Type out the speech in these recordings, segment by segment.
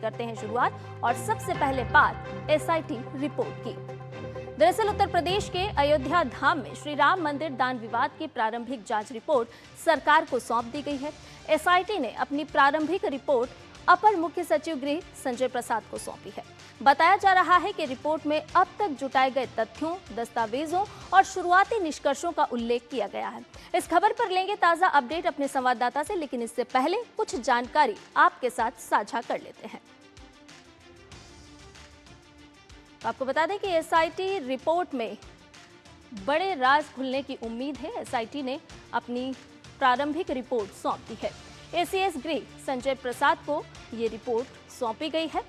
करते हैं शुरुआत और सबसे पहले बात एसआईटी रिपोर्ट की। दरअसल उत्तर प्रदेश के अयोध्या धाम में श्री राम मंदिर दान विवाद की प्रारंभिक जांच रिपोर्ट सरकार को सौंप दी गई है। एसआईटी ने अपनी प्रारंभिक रिपोर्ट अपर मुख्य सचिव गृह संजय प्रसाद को सौंपी है। बताया जा रहा है कि रिपोर्ट में अब तक जुटाए गए तथ्यों, दस्तावेजों और शुरुआती निष्कर्षों का उल्लेख किया गया है। इस खबर पर लेंगे ताजा अपडेट अपने संवाददाता से, लेकिन इससे पहले कुछ जानकारी आपके साथ साझा कर लेते हैं। तो आपको बता दें कि एसआईटी रिपोर्ट में बड़े राज खुलने की उम्मीद है। एसआईटी ने अपनी प्रारंभिक रिपोर्ट सौंप दी है। एसीएस गृह संजय प्रसाद को ये रिपोर्ट सौंपी गई है।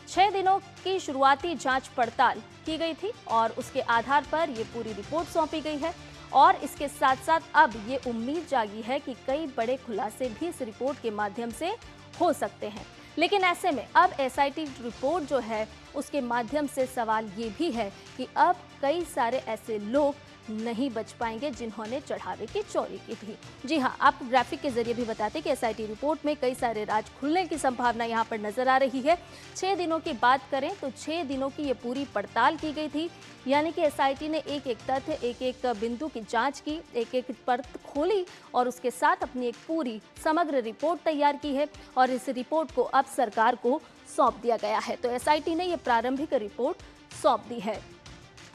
6 दिनों की शुरुआती जांच पड़ताल की गई थी और उसके आधार पर ये पूरी रिपोर्ट सौंपी गई है। और इसके साथ साथ अब ये उम्मीद जागी है कि कई बड़े खुलासे भी इस रिपोर्ट के माध्यम से हो सकते हैं। लेकिन ऐसे में अब एसआईटी रिपोर्ट जो है उसके माध्यम से सवाल ये भी है कि अब कई सारे ऐसे लोग नहीं बच पाएंगे जिन्होंने चढ़ावे की चोरी की थी। जी हाँ, आप ग्राफिक के जरिए भी बताते कि एसआईटी रिपोर्ट में कई सारे राज खुलने की संभावना यहाँ पर नजर आ रही है। 6 दिनों की बात करें तो 6 दिनों की ये पूरी पड़ताल की गई थी, यानी कि एसआईटी ने एक एक तथ्य, एक एक बिंदु की जांच की, एक एक परत खोली और उसके साथ अपनी एक पूरी समग्र रिपोर्ट तैयार की है और इस रिपोर्ट को अब सरकार को सौंप दिया गया है। तो एसआईटी ने ये प्रारंभिक रिपोर्ट सौंप दी है।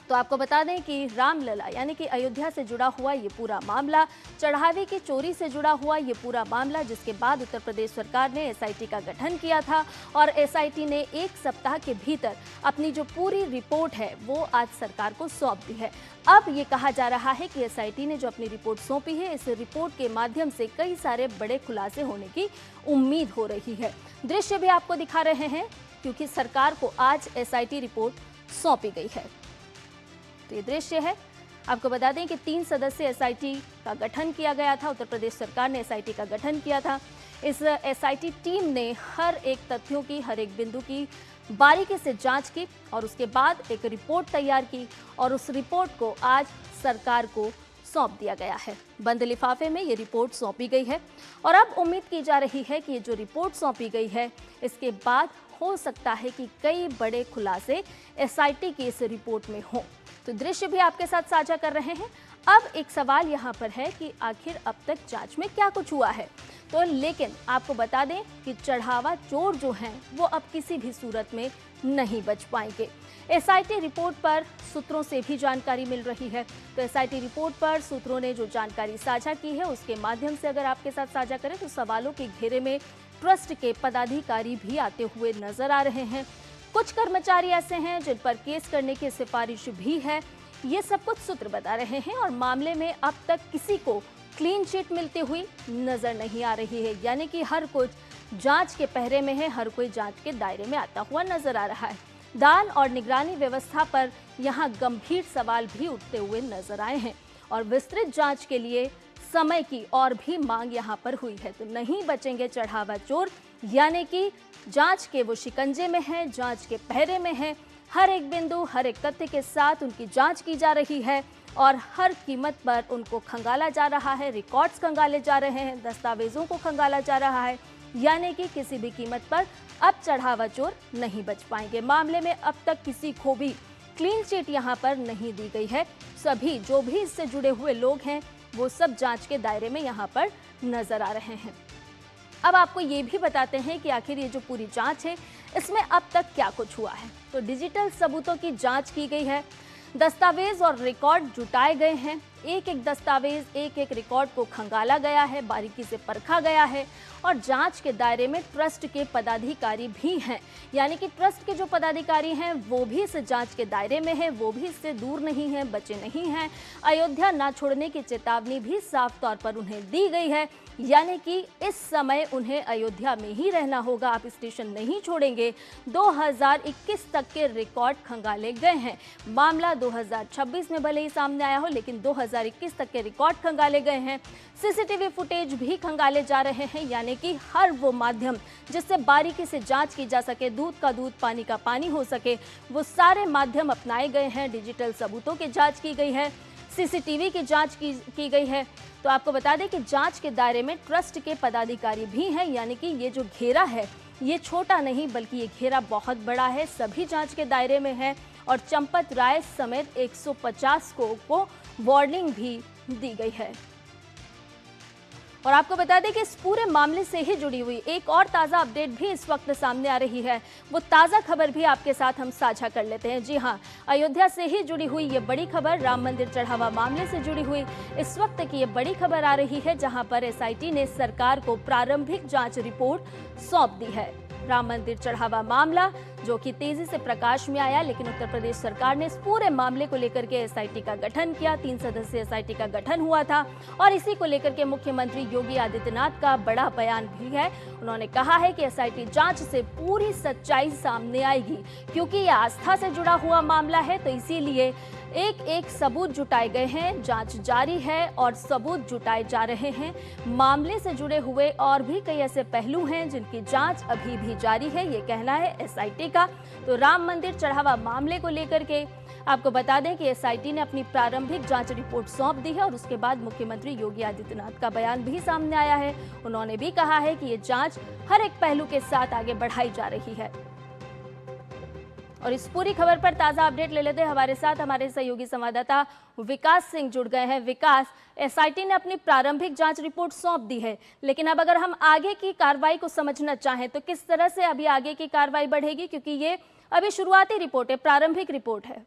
तो आपको बता दें कि रामलला यानी कि अयोध्या से जुड़ा हुआ ये पूरा मामला, चढ़ावे की चोरी से जुड़ा हुआ ये पूरा मामला, जिसके बाद उत्तर प्रदेश सरकार ने एसआईटी का गठन किया था और एसआईटी ने 1 सप्ताह के भीतर अपनी जो पूरी रिपोर्ट है वो आज सरकार को सौंप दी है। अब ये कहा जा रहा है कि एसआईटी ने जो अपनी रिपोर्ट सौंपी है, इस रिपोर्ट के माध्यम से कई सारे बड़े खुलासे होने की उम्मीद हो रही है। दृश्य भी आपको दिखा रहे हैं क्योंकि सरकार को आज एसआईटी रिपोर्ट सौंपी गई है। तो ये दृश्य है। आपको बता दें कि 3 सदस्यीय एसआईटी का गठन किया गया था। उत्तर प्रदेश सरकार ने एसआईटी का गठन किया था। इस एसआईटी टीम ने हर एक तथ्यों की, हर एक बिंदु की बारीकी से जांच की और उसके बाद एक रिपोर्ट तैयार की और उस रिपोर्ट को आज सरकार को सौंप दिया गया है। बंद लिफाफे में ये रिपोर्ट सौंपी गई है और अब उम्मीद की जा रही है कि ये जो रिपोर्ट सौंपी गई है, इसके बाद हो सकता है कि कई बड़े खुलासे एसआईटी की इस रिपोर्ट में हों। तो दृश्य भी आपके साथ साझा कर रहे हैं। अब एक सवाल यहाँ पर है कि आखिर अब तक जांच में क्या कुछ हुआ है। तो लेकिन आपको बता दें कि चढ़ावा चोर जो हैं वो अब किसी भी सूरत में नहीं बच पाएंगे। एसआईटी रिपोर्ट पर सूत्रों से भी जानकारी मिल रही है। तो एसआईटी रिपोर्ट पर सूत्रों ने जो जानकारी साझा की है उसके माध्यम से अगर आपके साथ साझा करें तो सवालों के घेरे में ट्रस्ट के पदाधिकारी भी आते हुए नजर आ रहे हैं। कुछ कर्मचारी ऐसे हैं जिन पर केस करने की सिफारिश भी है। ये सब कुछ सूत्र बता रहे हैं और मामले में अब तक किसी को क्लीन चिट मिलती हुई नजर नहीं आ रही है, यानी कि हर कुछ जांच के पहरे में है, हर कोई जांच के दायरे में आता हुआ नजर आ रहा है। दान और निगरानी व्यवस्था पर यहाँ गंभीर सवाल भी उठते हुए नजर आए हैं और विस्तृत जांच के लिए समय की और भी मांग यहाँ पर हुई है। तो नहीं बचेंगे चढ़ावा चोर, यानी कि जांच के वो शिकंजे में है, जांच के पहरे में है। हर एक बिंदु, हर एक तथ्य के साथ उनकी जांच की जा रही है और हर कीमत पर उनको खंगाला जा रहा है, रिकॉर्ड्स खंगाले जा रहे हैं, दस्तावेजों को खंगाला जा रहा है, यानी कि किसी भी कीमत पर अब चढ़ावा चोर नहीं बच पाएंगे। मामले में अब तक किसी को भी क्लीन चिट यहाँ पर नहीं दी गई है। सभी जो भी इससे जुड़े हुए लोग हैं वो सब जांच के दायरे में यहाँ पर नजर आ रहे हैं। अब आपको ये भी बताते हैं कि आखिर ये जो पूरी जांच है इसमें अब तक क्या कुछ हुआ है। तो डिजिटल सबूतों की जांच की गई है, दस्तावेज और रिकॉर्ड जुटाए गए हैं, एक एक दस्तावेज, एक एक रिकॉर्ड को खंगाला गया है, बारीकी से परखा गया है और जांच के दायरे में ट्रस्ट के पदाधिकारी भी हैं, यानी कि ट्रस्ट के जो पदाधिकारी हैं वो भी इस जांच के दायरे में है, वो भी इससे दूर नहीं है, बचे नहीं हैं। अयोध्या ना छोड़ने की चेतावनी भी साफ तौर पर उन्हें दी गई है, यानी कि इस समय उन्हें अयोध्या में ही रहना होगा, आप स्टेशन नहीं छोड़ेंगे। 2021 तक के रिकॉर्ड खंगाले गए हैं। मामला 2026 में भले ही सामने आया हो, लेकिन 2021 तक के रिकॉर्ड खंगाले गए हैं। सीसीटीवी फुटेज भी खंगाले जा रहे हैं, यानी कि हर वो माध्यम जिससे बारीकी से जांच की जा सके, दूध का दूध, पानी का पानी हो सके, वो सारे माध्यम अपनाए गए हैं। डिजिटल सबूतों की जांच की गई है, सीसीटीवी की जांच की गई है। तो आपको बता दें कि जांच के दायरे में ट्रस्ट के पदाधिकारी भी हैं, यानी कि ये जो घेरा है ये छोटा नहीं बल्कि ये घेरा बहुत बड़ा है, सभी जांच के दायरे में है और चंपत राय समेत 150 को वार्निंग भी दी गई है। और आपको बता दें कि इस पूरे मामले से ही जुड़ी हुई एक और ताज़ा अपडेट भी इस वक्त सामने आ रही है। वो ताज़ा खबर भी आपके साथ हम साझा कर लेते हैं। जी हां, अयोध्या से ही जुड़ी हुई ये बड़ी खबर, राम मंदिर चढ़ावा मामले से जुड़ी हुई इस वक्त की ये बड़ी खबर आ रही है, जहां पर एसआईटी ने सरकार को प्रारंभिक जांच रिपोर्ट सौंप दी है। राम मंदिर चढ़ावा मामला जो कि तेजी से प्रकाश में आया, लेकिन उत्तर प्रदेश सरकार ने इस पूरे मामले को लेकर के एसआईटी का गठन किया। 3 सदस्यीय एसआईटी का गठन हुआ था और इसी को लेकर के मुख्यमंत्री योगी आदित्यनाथ का बड़ा बयान भी है। उन्होंने कहा है कि एसआईटी जांच से पूरी सच्चाई सामने आएगी, क्योंकि यह आस्था से जुड़ा हुआ मामला है, तो इसीलिए एक एक सबूत जुटाए गए हैं, जांच जारी है और सबूत जुटाए जा रहे हैं। मामले से जुड़े हुए और भी कई ऐसे पहलू हैं जिनकी जांच अभी भी जारी है, ये कहना है एसआईटी का। तो राम मंदिर चढ़ावा मामले को लेकर के आपको बता दें कि एसआईटी ने अपनी प्रारंभिक जांच रिपोर्ट सौंप दी है और उसके बाद मुख्यमंत्री योगी आदित्यनाथ का बयान भी सामने आया है। उन्होंने भी कहा है कि ये जांच हर एक पहलू के साथ आगे बढ़ाई जा रही है। और इस पूरी खबर पर ताजा अपडेट ले लेते हैं, हमारे साथ हमारे सहयोगी संवाददाता विकास सिंह जुड़ गए हैं। विकास, एसआईटी ने अपनी प्रारंभिक जांच रिपोर्ट सौंप दी है, लेकिन अब अगर हम आगे की कार्रवाई को समझना चाहें तो किस तरह से अभी आगे की कार्रवाई बढ़ेगी, क्योंकि ये अभी शुरुआती रिपोर्ट है, प्रारंभिक रिपोर्ट है।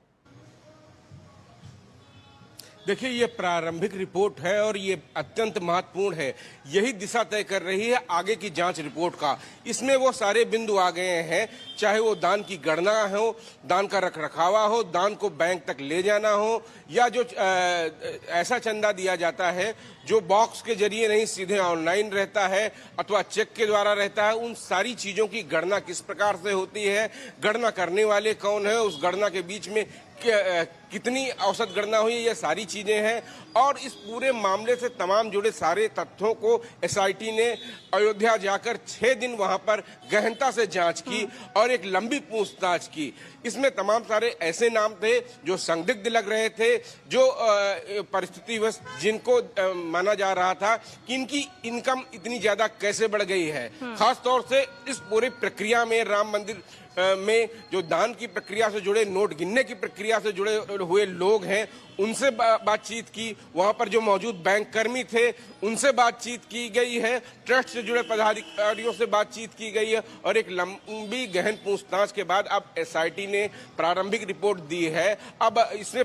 देखिए, ये प्रारंभिक रिपोर्ट है और ये अत्यंत महत्वपूर्ण है। यही दिशा तय कर रही है आगे की जांच रिपोर्ट का। इसमें वो सारे बिंदु आ गए हैं, चाहे वो दान की गणना हो, दान का रखरखाव हो, दान को बैंक तक ले जाना हो, या जो ऐसा चंदा दिया जाता है जो बॉक्स के जरिए नहीं सीधे ऑनलाइन रहता है अथवा चेक के द्वारा रहता है, उन सारी चीजों की गणना किस प्रकार से होती है, गणना करने वाले कौन है, उस गणना के बीच में कितनी औसत गणना हुई, ये सारी चीजें हैं। और इस पूरे मामले से तमाम जुड़े सारे तथ्यों को एसआईटी ने अयोध्या जाकर 6 दिन वहां पर गहनता से जांच की और एक लंबी पूछताछ की। इसमें तमाम सारे ऐसे नाम थे जो संदिग्ध लग रहे थे, जो परिस्थितिवश जिनको माना जा रहा था कि इनकी इनकम इतनी ज्यादा कैसे बढ़ गई है। खास तौर से इस पूरी प्रक्रिया में राम मंदिर में जो दान की प्रक्रिया से जुड़े, नोट गिनने की प्रक्रिया से जुड़े हुए लोग हैं, उनसे बातचीत की। वहां पर जो मौजूद बैंक कर्मी थे उनसे बातचीत की गई है, ट्रस्ट से जुड़े पदाधिकारियों से बातचीत की गई है और एक लंबी गहन पूछताछ के बाद अब एसआईटी ने प्रारंभिक रिपोर्ट दी है। अब इसमें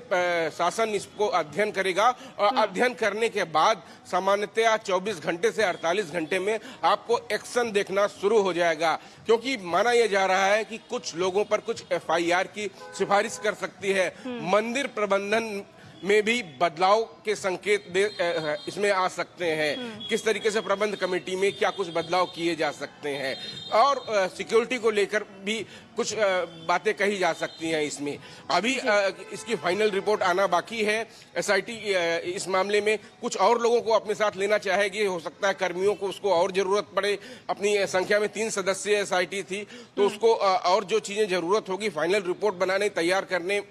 शासन इसको अध्ययन करेगा और अध्ययन करने के बाद सामान्यतया 24 घंटे से 48 घंटे में आपको एक्शन देखना शुरू हो जाएगा, क्योंकि माना यह जा रहा है कि कुछ लोगों पर कुछ एफआईआर की सिफारिश कर सकती है। मंदिर प्रबंधन में भी बदलाव के संकेत इसमें आ सकते हैं। किस तरीके से प्रबंध कमेटी में क्या कुछ बदलाव किए जा सकते हैं और सिक्योरिटी को लेकर भी कुछ बातें कही जा सकती हैं। इसमें अभी इसकी फाइनल रिपोर्ट आना बाकी है। एसआईटी इस मामले में कुछ और लोगों को अपने साथ लेना चाहेगी। हो सकता है कर्मियों को उसको और जरूरत पड़े। अपनी संख्या में 3 सदस्यीय एसआईटी थी, तो उसको और जो चीजें जरूरत होगी फाइनल रिपोर्ट बनाने तैयार करने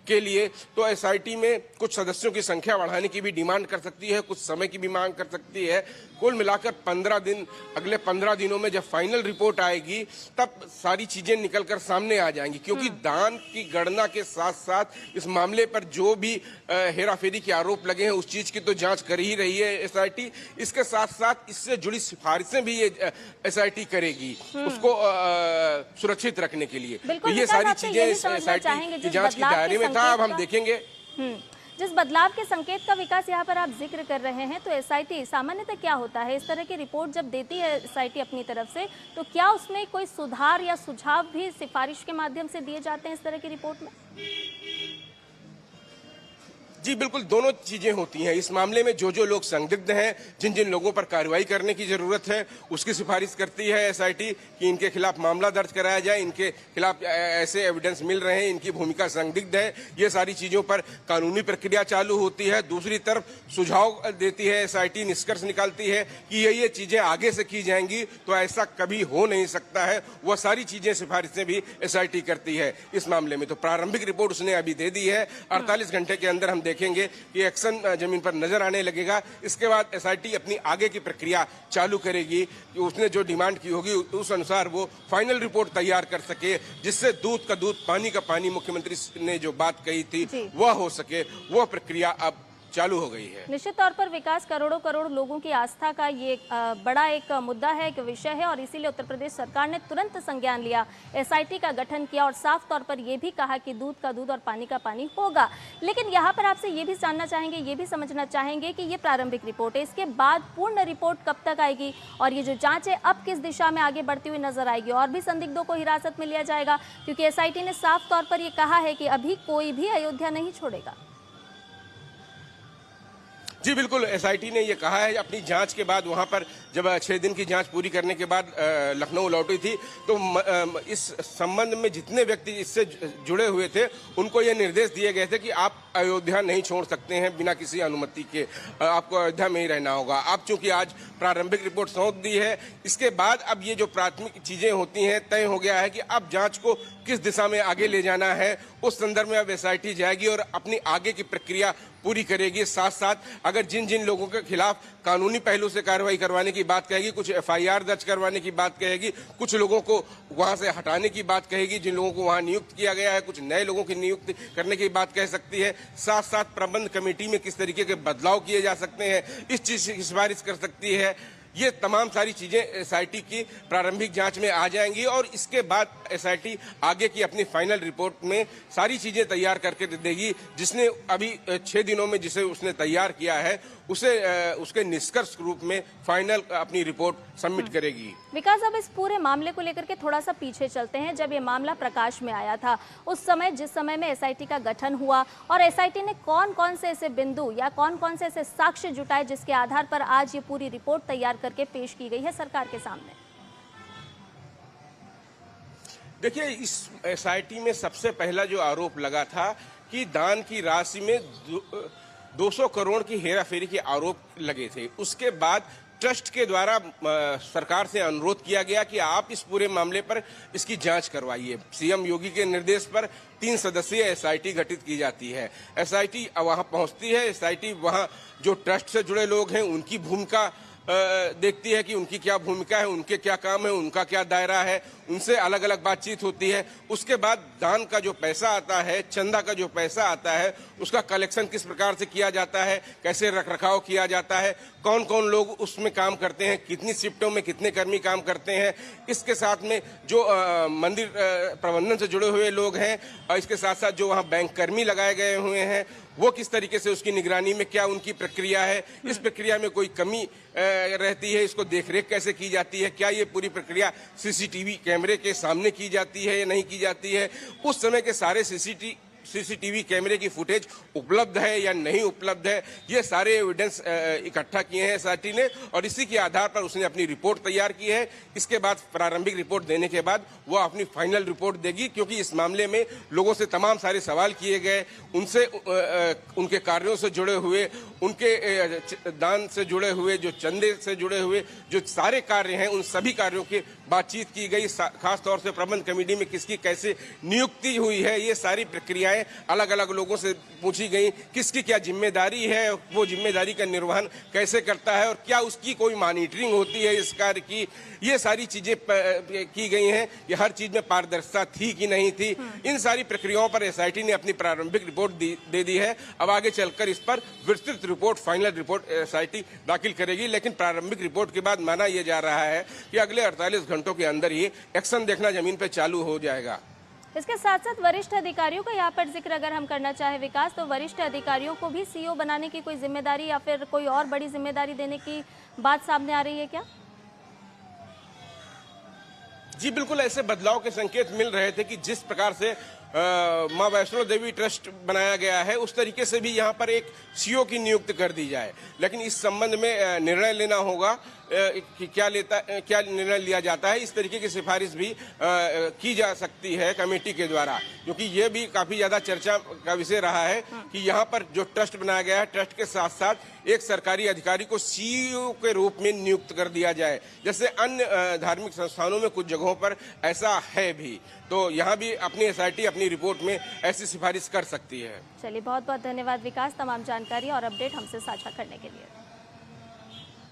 के लिए, तो एसआईटी में कुछ सदस्यों की संख्या बढ़ाने की भी डिमांड कर सकती है, कुछ समय की भी मांग कर सकती है। कुल मिलाकर 15 दिन, अगले 15 दिनों में जब फाइनल रिपोर्ट आएगी तब सारी चीजें निकलकर सामने आ जाएंगी, क्योंकि दान की गणना के साथ साथ इस मामले पर जो भी हेराफेरी के आरोप लगे हैं उस चीज की तो जांच कर ही रही है एसआईटी। इसके साथ साथ इससे जुड़ी सिफारिशें भी ये एसआईटी करेगी उसको सुरक्षित रखने के लिए। तो ये सारी चीजें एसआईटी की जांच के दायरे में था। अब हम देखेंगे जिस बदलाव के संकेत का विकास यहाँ पर आप जिक्र कर रहे हैं, तो एसआईटी सामान्यतः क्या होता है, इस तरह की रिपोर्ट जब देती है एसआईटी अपनी तरफ से, तो क्या उसमें कोई सुधार या सुझाव भी सिफारिश के माध्यम से दिए जाते हैं इस तरह की रिपोर्ट में? जी बिल्कुल, दोनों चीजें होती हैं। इस मामले में जो लोग संदिग्ध हैं, जिन जिन लोगों पर कार्रवाई करने की जरूरत है, उसकी सिफारिश करती है एसआईटी कि इनके खिलाफ मामला दर्ज कराया जाए, इनके खिलाफ ऐसे एविडेंस मिल रहे हैं, इनकी भूमिका संदिग्ध है, ये सारी चीजों पर कानूनी प्रक्रिया चालू होती है। दूसरी तरफ सुझाव देती है एसआईटी, निष्कर्ष निकालती है कि ये चीजें आगे से की जाएंगी तो ऐसा कभी हो नहीं सकता है। वह सारी चीजें, सिफारिशें भी एसआईटी करती है। इस मामले में तो प्रारंभिक रिपोर्ट उसने अभी दे दी है। 48 घंटे के अंदर हम देखेंगे कि एक्शन जमीन पर नजर आने लगेगा। इसके बाद एसआईटी अपनी आगे की प्रक्रिया चालू करेगी कि उसने जो डिमांड की होगी उस अनुसार वो फाइनल रिपोर्ट तैयार कर सके, जिससे दूध का दूध पानी का पानी मुख्यमंत्री ने जो बात कही थी वह हो सके। वह प्रक्रिया अब चालू हो गई है। निश्चित तौर पर विकास करोड़ों करोड़ लोगों की आस्था का ये बड़ा एक मुद्दा है, एक विषय है, और इसीलिए उत्तर प्रदेश सरकार ने तुरंत संज्ञान लिया, एसआईटी का गठन किया और साफ तौर पर यह भी कहा कि दूध का दूध और पानी का पानी होगा। लेकिन यहाँ पर आपसे ये भी जानना चाहेंगे, ये भी समझना चाहेंगे कि ये प्रारंभिक रिपोर्ट है, इसके बाद पूर्ण रिपोर्ट कब तक आएगी और ये जो जांच है अब किस दिशा में आगे बढ़ती हुई नजर आएगी, और भी संदिग्धों को हिरासत में लिया जाएगा, क्योंकि एसआईटी ने साफ तौर पर यह कहा है कि अभी कोई भी अयोध्या नहीं छोड़ेगा। जी बिल्कुल, एसआईटी ने ये कहा है। अपनी जांच के बाद वहां पर जब 6 दिन की जांच पूरी करने के बाद लखनऊ लौटी थी तो इस संबंध में जितने व्यक्ति इससे जुड़े हुए थे उनको ये निर्देश दिए गए थे कि आप अयोध्या नहीं छोड़ सकते हैं बिना किसी अनुमति के, आपको अयोध्या में ही रहना होगा। अब चूंकि आज प्रारंभिक रिपोर्ट सौंप दी है, इसके बाद अब ये जो प्राथमिक चीजें होती हैं तय हो गया है कि अब जांच को किस दिशा में आगे ले जाना है, उस संदर्भ में अब एसआईटी जाएगी और अपनी आगे की प्रक्रिया पूरी करेगी। साथ साथ अगर जिन जिन लोगों के खिलाफ कानूनी पहलू से कार्रवाई करवाने की बात कहेगी, कुछ एफआईआर दर्ज करवाने की बात कहेगी, कुछ लोगों को वहां से हटाने की बात कहेगी, जिन लोगों को वहां नियुक्त किया गया है कुछ नए लोगों की नियुक्ति करने की बात कह सकती है। साथ साथ प्रबंध कमेटी में किस तरीके के बदलाव किए जा सकते हैं इस चीज की सिफारिश कर सकती है। ये तमाम सारी चीजें एसआईटी की प्रारंभिक जांच में आ जाएंगी और इसके बाद एसआईटी आगे की अपनी फाइनल रिपोर्ट में सारी चीजें तैयार करके देगी। जिसने अभी 6 दिनों में जिसे उसने तैयार किया है उसे उसके निष्कर्ष रूप में फाइनल अपनी रिपोर्ट सबमिट करेगी। विकास, अब इस पूरे मामले को लेकर के थोड़ा सा पीछे चलते हैं। जब ये मामला प्रकाश में आया था उस समय, जिस समय में एसआईटी का गठन हुआ, और एसआईटी ने कौन कौन से ऐसे बिंदु या कौन कौन से ऐसे साक्ष्य जुटाए जिसके आधार पर आज ये पूरी रिपोर्ट तैयार करके पेश की गई है सरकार के सामने? देखिए, इस एसआईटी में सबसे पहला जो आरोप लगा था कि दान की राशि में 200 करोड़ की हेराफेरी के आरोप लगे थे। उसके बाद ट्रस्ट के द्वारा सरकार से अनुरोध किया गया कि आप इस पूरे मामले पर इसकी जांच करवाइए। सीएम योगी के निर्देश पर 3 सदस्यीय एसआईटी गठित की जाती है। एसआईटी वहां पहुंचती है। एसआईटी वहां जो ट्रस्ट से जुड़े लोग हैं उनकी भूमिका देखती है कि उनकी क्या भूमिका है, उनके क्या काम है, उनका क्या दायरा है, उनसे अलग अलग बातचीत होती है। उसके बाद दान का जो पैसा आता है, चंदा का जो पैसा आता है, उसका कलेक्शन किस प्रकार से किया जाता है, कैसे रखरखाव किया जाता है, कौन कौन लोग उसमें काम करते हैं, कितनी शिफ्टों में कितने कर्मी काम करते हैं, इसके साथ में जो मंदिर प्रबंधन से जुड़े हुए लोग हैं और इसके साथ साथ जो वहाँ बैंक कर्मी लगाए गए हुए हैं वो किस तरीके से उसकी निगरानी में क्या उनकी प्रक्रिया है, इस प्रक्रिया में कोई कमी रहती है, इसको देखरेख कैसे की जाती है, क्या ये पूरी प्रक्रिया सीसीटीवी कैमरे के सामने की जाती है या नहीं की जाती है, उस समय के सारे सीसीटीवी कैमरे की फुटेज उपलब्ध है या नहीं उपलब्ध है, ये सारे एविडेंस इकट्ठा किए हैं एसआईटी ने और इसी के आधार पर उसने अपनी रिपोर्ट तैयार की है। इसके बाद प्रारंभिक रिपोर्ट देने के बाद वो अपनी फाइनल रिपोर्ट देगी, क्योंकि इस मामले में लोगों से तमाम सारे सवाल किए गए, उनसे उनके कार्यों से जुड़े हुए, उनके दान से जुड़े हुए, जो चंदे से जुड़े हुए जो सारे कार्य हैं उन सभी कार्यों की बातचीत की गई। खास तौर से प्रबंध कमेटी में किसकी कैसे नियुक्ति हुई है, ये सारी प्रक्रियाएं अलग अलग लोगों से पूछी गई। किसकी क्या जिम्मेदारी है, वो जिम्मेदारी का निर्वहन कैसे करता है और क्या उसकी कोई मॉनिटरिंग होती है इस कार्य की, ये सारी चीजें की गई हैं कि हर चीज में पारदर्शिता थी कि नहीं थी। इन सारी प्रक्रियाओं पर एसआईटी ने अपनी प्रारंभिक रिपोर्ट दे दी है। अब आगे चलकर इस पर विस्तृत रिपोर्ट, फाइनल रिपोर्ट एसआईटी दाखिल करेगी। लेकिन प्रारंभिक रिपोर्ट के बाद माना यह जा रहा है कि अगले 48 घंटों के अंदर ही एक्शन देखना जमीन पर चालू हो जाएगा। इसके साथ साथ वरिष्ठ अधिकारियों का यहाँ पर जिक्र अगर हम करना चाहे विकास, तो वरिष्ठ अधिकारियों को भी सीईओ बनाने की कोई जिम्मेदारी या फिर कोई और बड़ी जिम्मेदारी देने की बात सामने आ रही है क्या? जी बिल्कुल, ऐसे बदलाव के संकेत मिल रहे थे कि जिस प्रकार से माँ वैष्णो देवी ट्रस्ट बनाया गया है उस तरीके से भी यहाँ पर एक सीईओ की नियुक्ति कर दी जाए। लेकिन इस संबंध में निर्णय लेना होगा कि क्या निर्णय लिया जाता है। इस तरीके की सिफारिश भी की जा सकती है कमेटी के द्वारा, क्योंकि ये भी काफी ज्यादा चर्चा का विषय रहा है कि यहाँ पर जो ट्रस्ट बनाया गया है, ट्रस्ट के साथ साथ एक सरकारी अधिकारी को सीईओ के रूप में नियुक्त कर दिया जाए। जैसे अन्य धार्मिक संस्थानों में कुछ जगहों पर ऐसा है भी। तो यहाँ भी अपनी एसआईटी अपनी रिपोर्ट में ऐसी सिफारिश कर सकती है। चलिए, बहुत बहुत धन्यवाद विकास, तमाम जानकारी और अपडेट हमसे साझा करने के लिए।